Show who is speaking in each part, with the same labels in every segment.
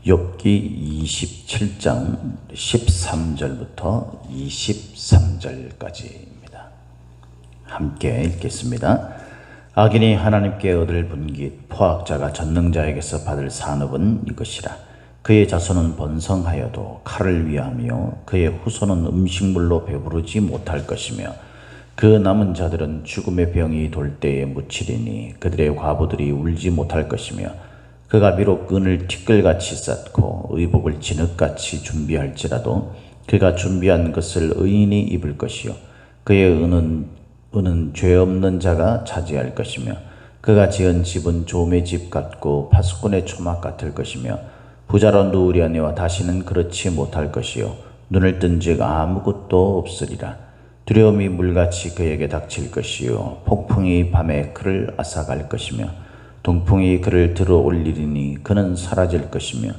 Speaker 1: 욥기 27장 13절부터 23절까지입니다. 함께 읽겠습니다. 악인이 하나님께 얻을 분깃, 포악자가 전능자에게서 받을 산업은 이것이라. 그의 자손은 번성하여도 칼을 위하며 그의 후손은 음식물로 배부르지 못할 것이며 그 남은 자들은 죽음의 병이 돌 때에 묻히리니 그들의 과부들이 울지 못할 것이며 그가 비록 끈을 티끌같이 쌓고 의복을 진흙같이 준비할지라도 그가 준비한 것을 의인이 입을 것이요 그의 은은 죄 없는 자가 차지할 것이며 그가 지은 집은 조음의 집 같고 파수꾼의 초막 같을 것이며 부자로 누우려니와 다시는 그렇지 못할 것이요 눈을 뜬즉 아무것도 없으리라. 두려움이 물같이 그에게 닥칠 것이요 폭풍이 밤에 그를 앗아갈 것이며 동풍이 그를 들어 올리리니 그는 사라질 것이며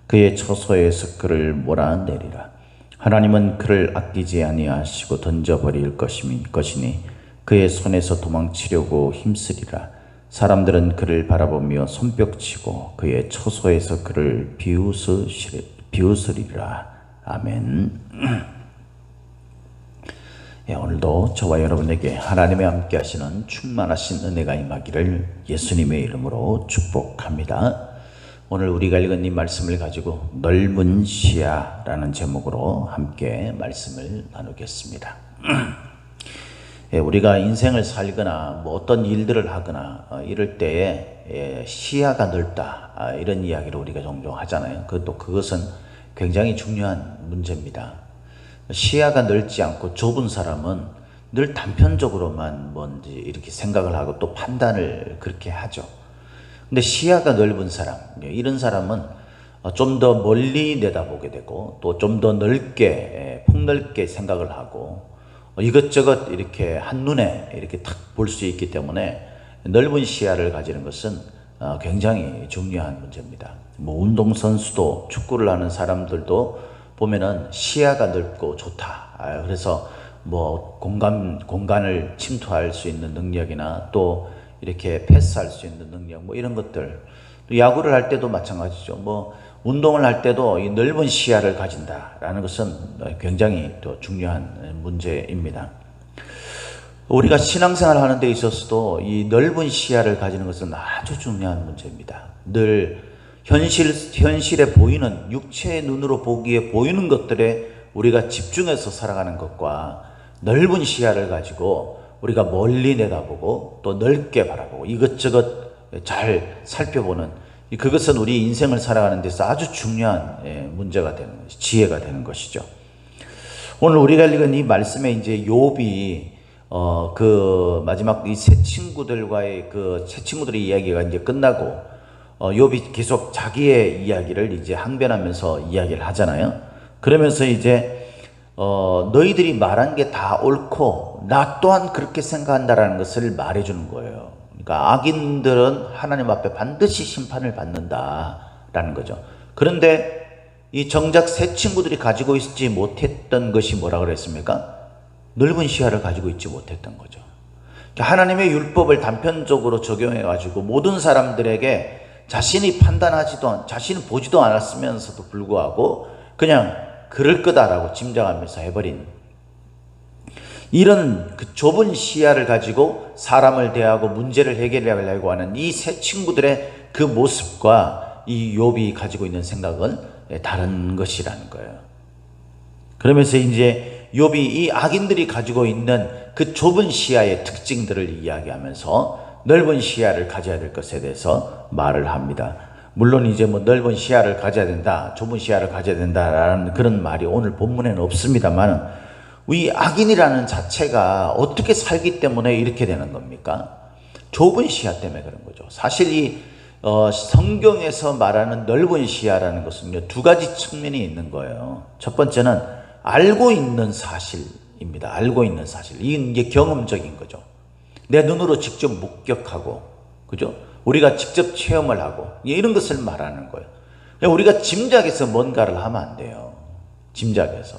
Speaker 1: 그의 처소에서 그를 몰아내리라. 하나님은 그를 아끼지 아니하시고 던져버릴 것이니 그의 손에서 도망치려고 힘쓰리라. 사람들은 그를 바라보며 손뼉치고 그의 처소에서 그를 비웃으리라. 아멘. 오늘도 저와 여러분에게 하나님의 함께 하시는 충만하신 은혜가 임하기를 예수님의 이름으로 축복합니다. 오늘 우리가 읽은 이 말씀을 가지고 넓은 시야라는 제목으로 함께 말씀을 나누겠습니다. 우리가 인생을 살거나 어떤 일들을 하거나 이럴 때에 시야가 넓다 이런 이야기를 우리가 종종 하잖아요. 그것은 굉장히 중요한 문제입니다. 시야가 넓지 않고 좁은 사람은 늘 단편적으로만 뭔지 이렇게 생각을 하고 또 판단을 그렇게 하죠. 근데 시야가 넓은 사람, 이런 사람은 좀 더 멀리 내다보게 되고 또 좀 더 넓게, 폭넓게 생각을 하고 이것저것 이렇게 한눈에 이렇게 탁 볼 수 있기 때문에 넓은 시야를 가지는 것은 굉장히 중요한 문제입니다. 운동선수도 축구를 하는 사람들도 보면은 시야가 넓고 좋다. 그래서 공간을 침투할 수 있는 능력이나 또 이렇게 패스할 수 있는 능력 이런 것들. 또 야구를 할 때도 마찬가지죠. 운동을 할 때도 이 넓은 시야를 가진다라는 것은 굉장히 또 중요한 문제입니다. 우리가 신앙생활 하는 데 있어서도 이 넓은 시야를 가지는 것은 아주 중요한 문제입니다. 늘 현실에 보이는 육체의 눈으로 보기에 보이는 것들에 우리가 집중해서 살아가는 것과 넓은 시야를 가지고 우리가 멀리 내다보고 또 넓게 바라보고 이것저것 잘 살펴보는 그것은 우리 인생을 살아가는 데서 아주 중요한 문제가 되는 것이 지혜가 되는 것이죠. 오늘 우리가 읽은 이 말씀에 이제 욥이 그 마지막 이 세 친구들과의 새 친구들의 이야기가 이제 끝나고 욥이 계속 자기의 이야기를 이제 항변하면서 이야기를 하잖아요. 그러면서 이제 너희들이 말한 게 다 옳고 나 또한 그렇게 생각한다라는 것을 말해주는 거예요. 그러니까 악인들은 하나님 앞에 반드시 심판을 받는다라는 거죠. 그런데 이 정작 세 친구들이 가지고 있지 못했던 것이 뭐라 그랬습니까? 넓은 시야를 가지고 있지 못했던 거죠. 하나님의 율법을 단편적으로 적용해 가지고 모든 사람들에게 자신이 자신은 보지도 않았으면서도 불구하고 그냥 그럴 거다라고 짐작하면서 해버린 이런 그 좁은 시야를 가지고 사람을 대하고 문제를 해결하려고 하는 이 세 친구들의 그 모습과 이 욥이 가지고 있는 생각은 다른 것이라는 거예요. 그러면서 이제 욥이 이 악인들이 가지고 있는 그 좁은 시야의 특징들을 이야기하면서 넓은 시야를 가져야 될 것에 대해서 말을 합니다. 물론 이제 넓은 시야를 가져야 된다, 좁은 시야를 가져야 된다라는 그런 말이 오늘 본문에는 없습니다만 이 악인이라는 자체가 어떻게 살기 때문에 이렇게 되는 겁니까? 좁은 시야 때문에 그런 거죠. 사실 이 성경에서 말하는 넓은 시야라는 것은요, 두 가지 측면이 있는 거예요. 첫 번째는 알고 있는 사실입니다. 알고 있는 사실. 이게 경험적인 거죠. 내 눈으로 직접 목격하고, 그죠? 우리가 직접 체험을 하고, 이런 것을 말하는 거예요. 우리가 짐작해서 뭔가를 하면 안 돼요. 짐작해서.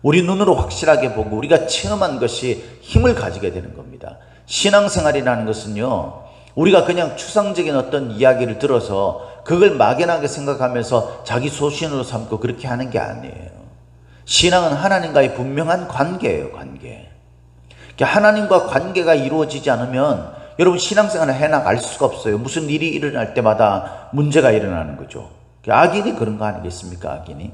Speaker 1: 우리 눈으로 확실하게 보고, 우리가 체험한 것이 힘을 가지게 되는 겁니다. 신앙생활이라는 것은요, 우리가 그냥 추상적인 어떤 이야기를 들어서 그걸 막연하게 생각하면서 자기 소신으로 삼고 그렇게 하는 게 아니에요. 신앙은 하나님과의 분명한 관계예요, 관계. 하나님과 관계가 이루어지지 않으면 여러분 신앙생활을 해나갈 수가 없어요. 무슨 일이 일어날 때마다 문제가 일어나는 거죠. 악인이 그런 거 아니겠습니까? 악인이.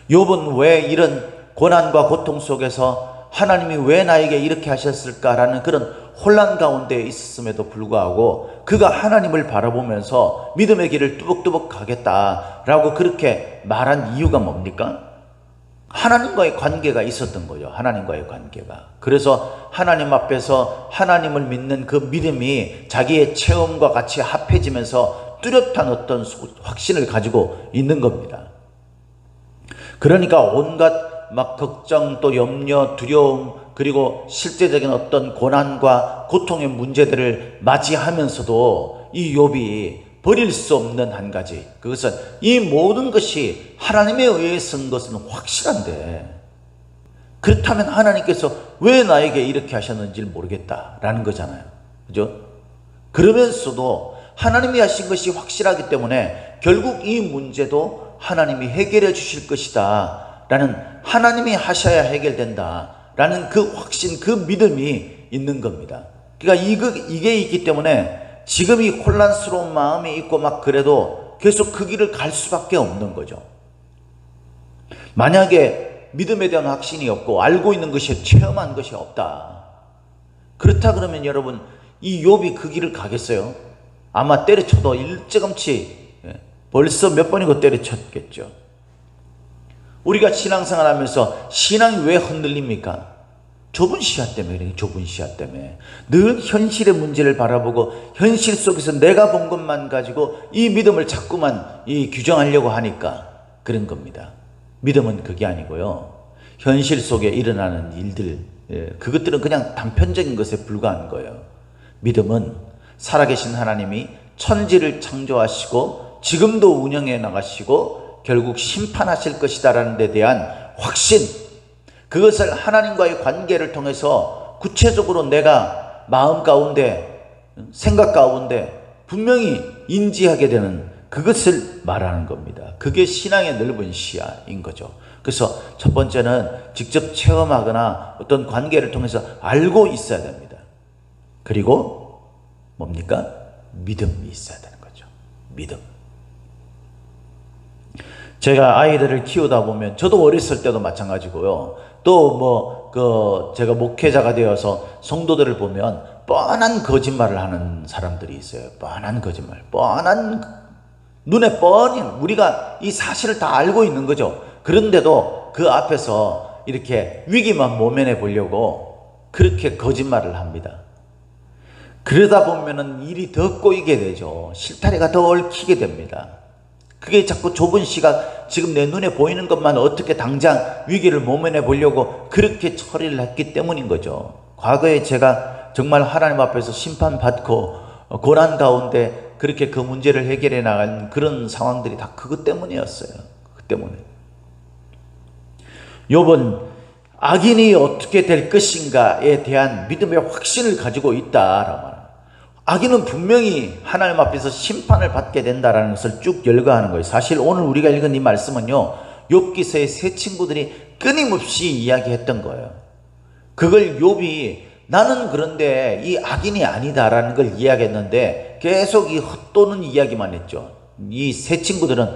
Speaker 1: 욥은 왜 이런 고난과 고통 속에서 하나님이 왜 나에게 이렇게 하셨을까라는 그런 혼란 가운데 있었음에도 불구하고 그가 하나님을 바라보면서 믿음의 길을 뚜벅뚜벅 가겠다라고 그렇게 말한 이유가 뭡니까? 하나님과의 관계가 있었던 거예요. 하나님과의 관계가. 그래서 하나님 앞에서 하나님을 믿는 그 믿음이 자기의 체험과 같이 합해지면서 뚜렷한 어떤 확신을 가지고 있는 겁니다. 그러니까 온갖 막 걱정, 또 염려, 두려움, 그리고 실제적인 어떤 고난과 고통의 문제들을 맞이하면서도 이 욥이 버릴 수 없는 한 가지, 그것은 이 모든 것이 하나님에 의해 쓴 것은 확실한데, 그렇다면 하나님께서 왜 나에게 이렇게 하셨는지 모르겠다라는 거잖아요. 그죠? 그러면서도 하나님이 하신 것이 확실하기 때문에 결국 이 문제도 하나님이 해결해 주실 것이다 라는, 하나님이 하셔야 해결된다 라는 그 확신, 그 믿음이 있는 겁니다. 그러니까 이게 있기 때문에 지금 이 혼란스러운 마음이 있고 막 그래도 계속 그 길을 갈 수밖에 없는 거죠. 만약에 믿음에 대한 확신이 없고 알고 있는 것이, 체험한 것이 없다, 그렇다 그러면 여러분 이 욥이 그 길을 가겠어요? 아마 때려쳐도 일찌감치 벌써 몇 번이고 때려쳤겠죠. 우리가 신앙생활 하면서 신앙이 왜 흔들립니까? 좁은 시야 때문에 그래요. 좁은 시야 때문에. 늘 현실의 문제를 바라보고 현실 속에서 내가 본 것만 가지고 이 믿음을 자꾸만 규정하려고 하니까 그런 겁니다. 믿음은 그게 아니고요, 현실 속에 일어나는 일들, 그것들은 그냥 단편적인 것에 불과한 거예요. 믿음은 살아계신 하나님이 천지를 창조하시고 지금도 운영해 나가시고 결국 심판하실 것이다라는 데 대한 확신, 그것을 하나님과의 관계를 통해서 구체적으로 내가 마음 가운데, 생각 가운데 분명히 인지하게 되는 그것을 말하는 겁니다. 그게 신앙의 넓은 시야인 거죠. 그래서 첫 번째는 직접 체험하거나 어떤 관계를 통해서 알고 있어야 됩니다. 그리고 뭡니까? 믿음이 있어야 되는 거죠. 믿음. 제가 아이들을 키우다 보면, 저도 어렸을 때도 마찬가지고요, 또 제가 목회자가 되어서 성도들을 보면 뻔한 거짓말을 하는 사람들이 있어요. 뻔한 거짓말, 눈에 뻔히 우리가 이 사실을 다 알고 있는 거죠. 그런데도 그 앞에서 이렇게 위기만 모면해 보려고 그렇게 거짓말을 합니다. 그러다 보면은 일이 더 꼬이게 되죠. 실타래가 더 얽히게 됩니다. 그게 자꾸 좁은 시각, 지금 내 눈에 보이는 것만 어떻게 당장 위기를 모면해 보려고 그렇게 처리를 했기 때문인 거죠. 과거에 제가 정말 하나님 앞에서 심판받고 고난 가운데 그렇게 그 문제를 해결해 나간 그런 상황들이 다 그것 때문이었어요. 그 때문에. 욥은 악인이 어떻게 될 것인가에 대한 믿음의 확신을 가지고 있다라고 말합니다. 악인은 분명히 하나님 앞에서 심판을 받게 된다는 것을 쭉 열거하는 거예요. 사실 오늘 우리가 읽은 이 말씀은요, 욥기서의 세 친구들이 끊임없이 이야기했던 거예요. 그걸 욥이 나는 그런데 이 악인이 아니다라는 걸 이야기했는데 계속 이 헛도는 이야기만 했죠. 이 세 친구들은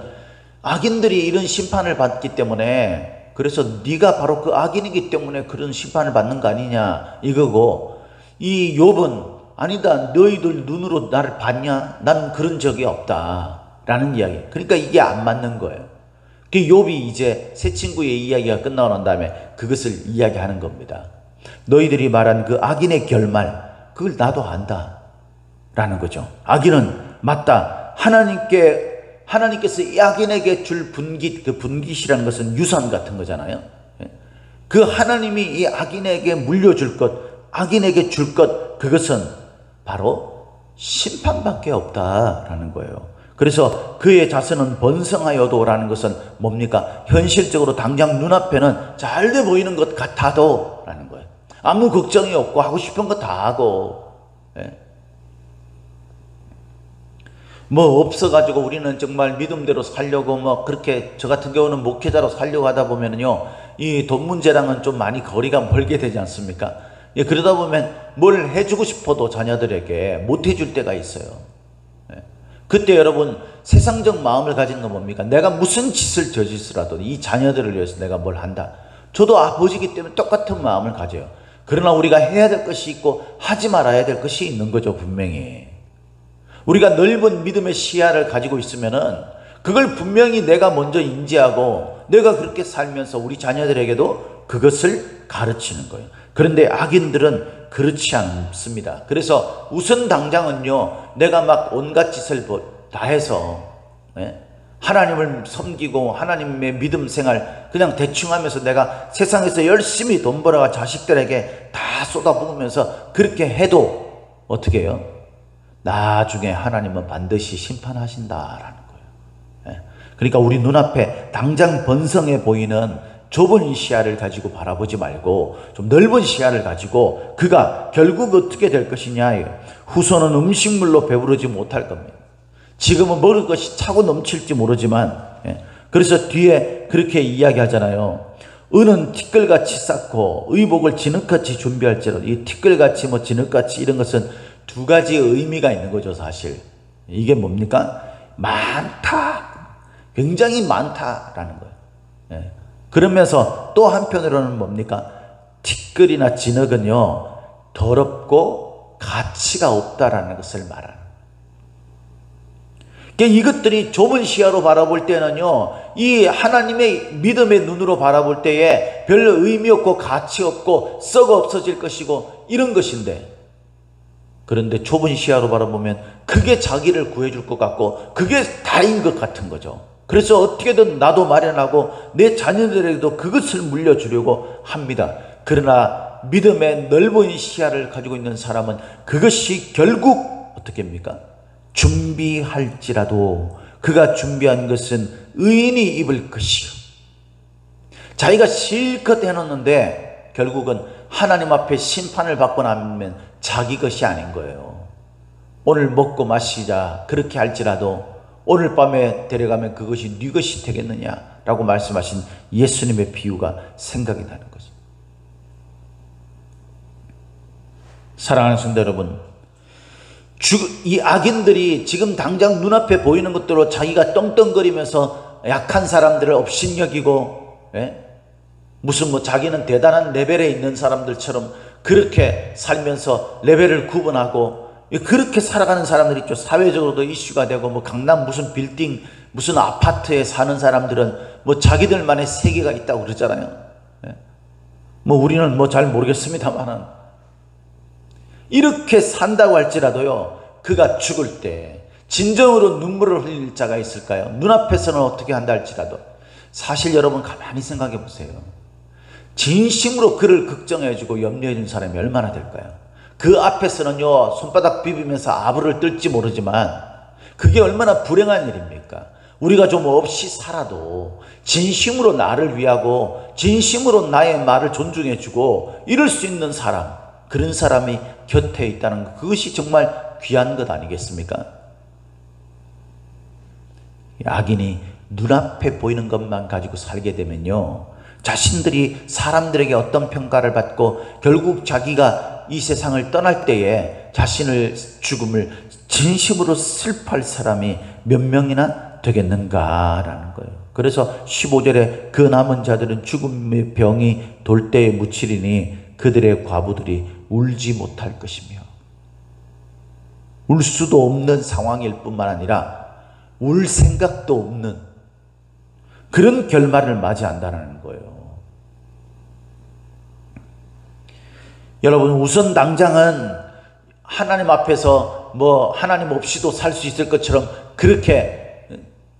Speaker 1: 악인들이 이런 심판을 받기 때문에, 그래서 네가 바로 그 악인이기 때문에 그런 심판을 받는 거 아니냐 이거고, 이 욥은 아니다, 너희들 눈으로 나를 봤냐? 난 그런 적이 없다 라는 이야기. 그러니까 이게 안 맞는 거예요. 그 욥이 이제 세 친구의 이야기가 끝나고 난 다음에 그것을 이야기하는 겁니다. 너희들이 말한 그 악인의 결말, 그걸 나도 안다 라는 거죠. 악인은 맞다, 하나님께서 이 악인에게 줄 분깃, 그 분깃이라는 것은 유산 같은 거잖아요. 그 하나님이 이 악인에게 물려줄 것, 악인에게 줄 것, 그것은 바로 심판밖에 없다라는 거예요. 그래서 그의 자손은 번성하여도라는 것은 뭡니까? 현실적으로 당장 눈앞에는 잘 돼 보이는 것 같아도 라는 거예요. 아무 걱정이 없고 하고 싶은 거 다 하고. 뭐 없어가지고 우리는 정말 믿음대로 살려고 뭐 그렇게 저 같은 경우는 목회자로 살려고 하다 보면은요, 이 돈 문제랑은 좀 많이 거리가 멀게 되지 않습니까? 예, 그러다 보면 뭘 해주고 싶어도 자녀들에게 못 해줄 때가 있어요. 예. 그때 여러분 세상적 마음을 가진 건 뭡니까? 내가 무슨 짓을 저지르더라도 이 자녀들을 위해서 내가 뭘 한다. 저도 아버지이기 때문에 똑같은 마음을 가져요. 그러나 우리가 해야 될 것이 있고 하지 말아야 될 것이 있는 거죠, 분명히. 우리가 넓은 믿음의 시야를 가지고 있으면은 그걸 분명히 내가 먼저 인지하고 내가 그렇게 살면서 우리 자녀들에게도 그것을 가르치는 거예요. 그런데 악인들은 그렇지 않습니다. 그래서 우선 당장은요, 내가 막 온갖 짓을 다 해서 하나님을 섬기고 하나님의 믿음 생활 그냥 대충 하면서 내가 세상에서 열심히 돈 벌어가 자식들에게 다 쏟아부으면서 그렇게 해도 어떻게 해요? 나중에 하나님은 반드시 심판하신다라는 거예요. 그러니까 우리 눈앞에 당장 번성해 보이는 좁은 시야를 가지고 바라보지 말고 좀 넓은 시야를 가지고 그가 결국 어떻게 될 것이냐. 후손은 음식물로 배부르지 못할 겁니다. 지금은 먹을 것이 차고 넘칠지 모르지만, 그래서 뒤에 그렇게 이야기하잖아요. 은은 티끌같이 쌓고 의복을 진흙같이 준비할지라도, 이 티끌같이 뭐 진흙같이 이런 것은 두 가지 의미가 있는 거죠, 사실. 이게 뭡니까? 많다, 굉장히 많다라는 거예요. 그러면서 또 한편으로는 뭡니까? 티끌이나 진흙은요, 더럽고 가치가 없다라는 것을 말하는. 그러니까 이것들이 좁은 시야로 바라볼 때는요, 이 하나님의 믿음의 눈으로 바라볼 때에 별로 의미 없고 가치 없고 썩어 없어질 것이고 이런 것인데, 그런데 좁은 시야로 바라보면 그게 자기를 구해줄 것 같고 그게 다인 것 같은 거죠. 그래서 어떻게든 나도 마련하고 내 자녀들에게도 그것을 물려주려고 합니다. 그러나 믿음의 넓은 시야를 가지고 있는 사람은 그것이 결국 어떻게 합니까? 준비할지라도 그가 준비한 것은 의인이 입을 것이요. 자기가 실컷 해놓는데 결국은 하나님 앞에 심판을 받고 나면 자기 것이 아닌 거예요. 오늘 먹고 마시자 그렇게 할지라도 오늘 밤에 데려가면 그것이 네 것이 되겠느냐라고 말씀하신 예수님의 비유가 생각이 나는 거죠. 사랑하는 성도 여러분, 이 악인들이 지금 당장 눈앞에 보이는 것들로 자기가 떵떵거리면서 약한 사람들을 업신여기고, 무슨 뭐 자기는 대단한 레벨에 있는 사람들처럼 그렇게 살면서 레벨을 구분하고 그렇게 살아가는 사람들이 있죠. 사회적으로도 이슈가 되고, 뭐 강남 무슨 빌딩 무슨 아파트에 사는 사람들은 뭐 자기들만의 세계가 있다고 그러잖아요. 뭐 우리는 뭐 잘 모르겠습니다만은 이렇게 산다고 할지라도요, 그가 죽을 때 진정으로 눈물을 흘릴 자가 있을까요? 눈앞에서는 어떻게 한다 할지라도. 사실 여러분 가만히 생각해 보세요. 진심으로 그를 걱정해주고 염려해준 사람이 얼마나 될까요? 그 앞에서는요, 손바닥 비비면서 아부를 떨지 모르지만 그게 얼마나 불행한 일입니까? 우리가 좀 없이 살아도 진심으로 나를 위하고 진심으로 나의 말을 존중해주고 이럴 수 있는 사람, 그런 사람이 곁에 있다는 것, 그것이 정말 귀한 것 아니겠습니까? 악인이 눈앞에 보이는 것만 가지고 살게 되면요, 자신들이 사람들에게 어떤 평가를 받고 결국 자기가 이 세상을 떠날 때에 자신을 죽음을 진심으로 슬퍼할 사람이 몇 명이나 되겠는가라는 거예요. 그래서 15절에 그 남은 자들은 죽음의 병이 돌 때에 묻히리니 그들의 과부들이 울지 못할 것이며, 울 수도 없는 상황일 뿐만 아니라 울 생각도 없는 그런 결말을 맞이한다는 거예요. 여러분, 우선 당장은 하나님 앞에서 뭐 하나님 없이도 살 수 있을 것처럼 그렇게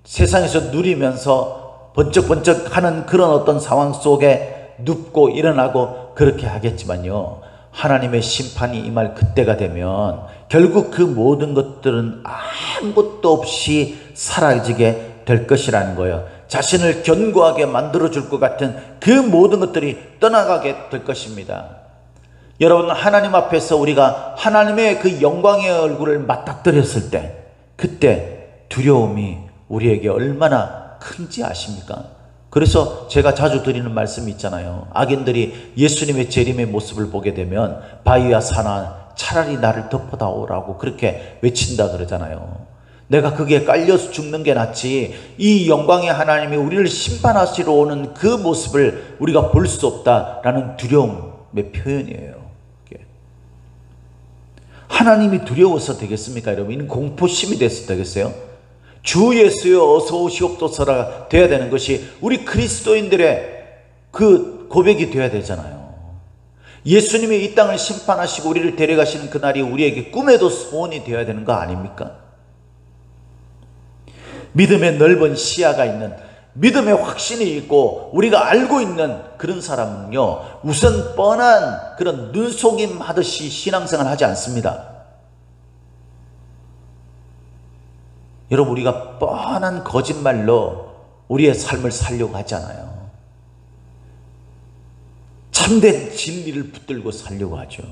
Speaker 1: 세상에서 누리면서 번쩍번쩍 하는 그런 어떤 상황 속에 눕고 일어나고 그렇게 하겠지만요, 하나님의 심판이 임할 그때가 되면 결국 그 모든 것들은 아무것도 없이 사라지게 될 것이라는 거예요. 자신을 견고하게 만들어줄 것 같은 그 모든 것들이 떠나가게 될 것입니다. 여러분, 하나님 앞에서 우리가 하나님의 그 영광의 얼굴을 맞닥뜨렸을 때, 그때 두려움이 우리에게 얼마나 큰지 아십니까? 그래서 제가 자주 드리는 말씀이 있잖아요. 악인들이 예수님의 재림의 모습을 보게 되면 바위와 산아 차라리 나를 덮어다오라고 그렇게 외친다 그러잖아요. 내가 거기에 깔려서 죽는 게 낫지 이 영광의 하나님이 우리를 심판하시러 오는 그 모습을 우리가 볼 수 없다라는 두려움의 표현이에요. 하나님이 두려워서 되겠습니까, 여러분? 이는 공포심이 돼서 되겠어요? 주 예수여 어서 오시옵소서가 돼야 되는 것이 우리 그리스도인들의 그 고백이 돼야 되잖아요. 예수님이 이 땅을 심판하시고 우리를 데려가시는 그날이 우리에게 꿈에도 소원이 되어야 되는 거 아닙니까? 믿음의 넓은 시야가 있는, 믿음의 확신이 있고 우리가 알고 있는 그런 사람은요, 우선 뻔한 그런 눈속임 하듯이 신앙생활 하지 않습니다. 여러분, 우리가 뻔한 거짓말로 우리의 삶을 살려고 하잖아요. 참된 진리를 붙들고 살려고 하죠.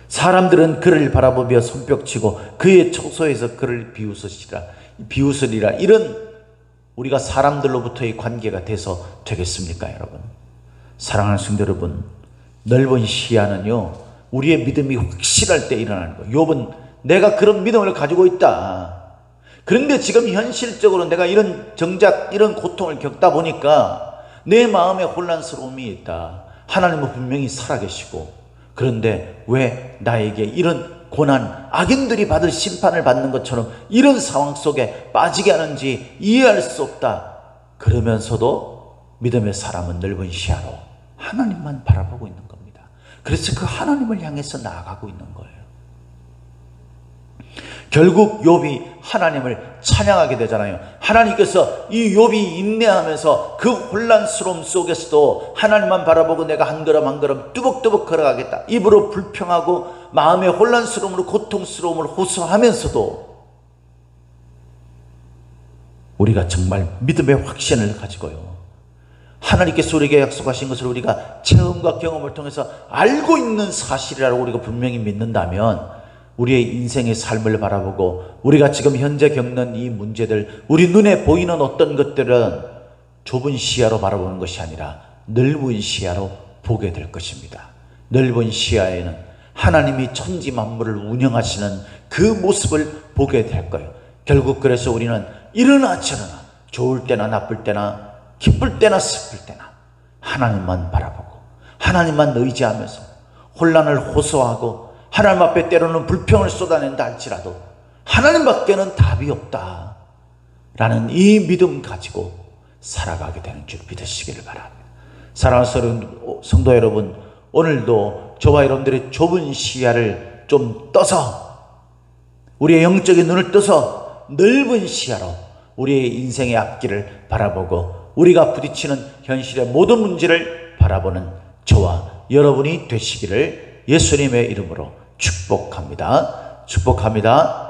Speaker 1: 사람들은 그를 바라보며 손뼉치고 그의 처소에서 그를 비웃으리라. 이런 우리가 사람들로부터의 관계가 돼서 되겠습니까, 여러분? 사랑하는 성도 여러분, 넓은 시야는요, 우리의 믿음이 확실할 때 일어나는 거예요. 욥은 내가 그런 믿음을 가지고 있다. 그런데 지금 현실적으로 내가 이런 정작 이런 고통을 겪다 보니까 내 마음에 혼란스러움이 있다. 하나님은 분명히 살아계시고, 그런데 왜 나에게 이런 고난, 악인들이 받을 심판을 받는 것처럼 이런 상황 속에 빠지게 하는지 이해할 수 없다. 그러면서도 믿음의 사람은 넓은 시야로 하나님만 바라보고 있는 겁니다. 그래서 그 하나님을 향해서 나아가고 있는 거예요. 결국 욥이 하나님을 찬양하게 되잖아요. 하나님께서 이 욥이 인내하면서 그 혼란스러움 속에서도 하나님만 바라보고 내가 한 걸음 한 걸음 뚜벅뚜벅 걸어가겠다. 입으로 불평하고 마음의 혼란스러움으로 고통스러움을 호소하면서도 우리가 정말 믿음의 확신을 가지고요, 하나님께서 우리에게 약속하신 것을 우리가 체험과 경험을 통해서 알고 있는 사실이라고 우리가 분명히 믿는다면, 우리의 인생의 삶을 바라보고 우리가 지금 현재 겪는 이 문제들, 우리 눈에 보이는 어떤 것들은 좁은 시야로 바라보는 것이 아니라 넓은 시야로 보게 될 것입니다. 넓은 시야에는 하나님이 천지 만물을 운영하시는 그 모습을 보게 될 거예요. 결국 그래서 우리는 이러나 저러나, 좋을 때나 나쁠 때나 기쁠 때나 슬플 때나 하나님만 바라보고 하나님만 의지하면서 혼란을 호소하고 하나님 앞에 때로는 불평을 쏟아낸다 할지라도 하나님밖에는 답이 없다 라는 이 믿음 가지고 살아가게 되는 줄 믿으시기를 바랍니다. 사랑하는 성도 여러분, 오늘도 저와 여러분들의 좁은 시야를 좀 떠서, 우리의 영적인 눈을 떠서 넓은 시야로 우리의 인생의 앞길을 바라보고 우리가 부딪히는 현실의 모든 문제를 바라보는 저와 여러분이 되시기를 예수님의 이름으로 축복합니다. 축복합니다.